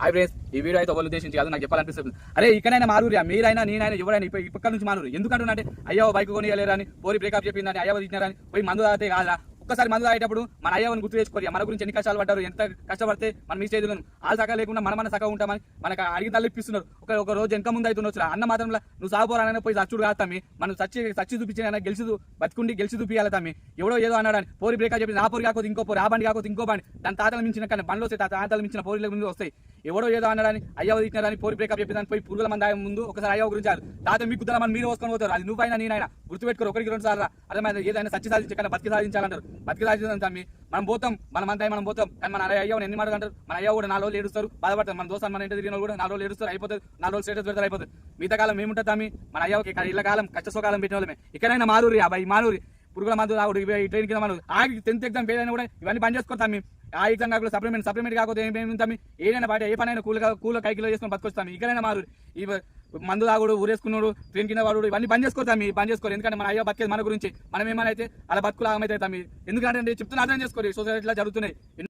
Hi friends, ఈ video అయితే ఒకళ్ళు ఉద్దేశించి కాదు నాకు చెప్పాలనిపిస్తుంది. అరే ఇకనైనా మారురియా, మీరైనా నేనైనా ఎవరైనా ఈ పక్క నుంచి మారు. ఎందుకంటున్నా అయ్యో బైక్ కొనియలేరని, పోరి బ్రేకప్ చెప్పిందని, అయ్యో తిన్నారని పోయి మందు తాగితే కాదా. ఒక్కసారి మందు తాగేటప్పుడు మన అయ్యవని గుర్తు తెచ్చుకోవాలి. మన గురించి ఎన్ని కష్టాలు పడ్డారు, ఎంత కష్టపడితే మనం మీ చేతులు వాళ్ళు సగా లేకుండా మన సగా ఉంటామని మనకు అడిగి తల్లిపిస్తున్నారు. ఒక రోజు వెనక ముందు అవుతుండొచ్చు. అన్న మాత్రంలో నువ్వు సాగుపోరానైనా పోయి చచ్చుడు కాదు తమ్మి. మనం చచ్చి చూపించిన గెలిచి గెలిచి చూపించాలి తమ్మి. ఎవడో ఏదో అన్నాడని పోరి బ్రేకప్ చెప్పి ఆ పోరి కాకపోతే ఇంకో పోరి, ఆ బండి కాకపోతే ఇంకో బండి, దాని తాతలు మించిన కానీ బండ్లు వస్తాయి, తాతలు మించిన పోరీల ముందు వస్తాయి. ఎవడో ఏదో అన్నాడని అయ్యవ తిట్టినారని పోరి బ్రేకప్ చెప్పి దాన్ని పోయి పురుగుల మంది ముందు ఒకసారి అయ్యవ గురించి తాత మీకు కుదర మనం మీరు వసుకొని పోతారు. అది నువ్వైనా నేనైనా గుర్తుపెట్టుకోరు. ఒకరికి రెండు సార్లు అదే ఏదైనా సచ్చి సాధించకుండా బతికి సాధించాలంటారు. బతికి సాధించాలని తమ్మి మనం పోతాం, మనం పోతాం. కానీ మన అయ్యవ ఎన్ని మాట అంటారు. మన అయ్యవ కూడా 4 రోజులు ఏడుస్తారు, బాధపడతారు. మన దోస్తాను మన ఇంటి తిరిగిన కూడా 4 రోజులు ఏడుస్తారు, అయిపోతుంది. 4 రోజులు స్టేటస్ పెడతారు, అయిపోతుంది. మిగతా కాలం ఏముంటుంది తమ్మి మన అయ్యవకి ఇళ్ళ కాలం కష్టసుకాలం పెట్టిన వాళ్ళమే. ఇక్కడైనా మారూరి అబ్బాయి మారూరి పురుగుల మందు రావుడు ట్రైన్ కింద మనం ఆగి 10th ఎగ్జామ్ ఫెయిల్ అయినా కూడా ఇవన్నీ పని చేసుకోతాం. ఆ ఎగ్జామ్ కాకుండా సప్లిమెంట్ కాకపోతే ఏమేమి ఏదైనా పాట ఏ పనైనా కూల కైకిలో చేసుకొని బతుకొస్తాం. ఇక్కడైనా మారు ఈ మందు తాగుడు, ఊరేసుకున్నాడు, ట్రైన్ కింద వాడు, ఇవన్నీ బంద్ చేసుకోతాం. బంద్ చేసుకోరు. ఎందుకంటే మన అయ్యో బతికేది మన గురించి. మనం ఏమైనా అయితే అలా బతుకులు ఆగమైతే తమ్మి. ఎందుకంటే చెప్తున్నా అర్థం చేసుకోరు. సొసైటీలో జరుగుతున్నాయి.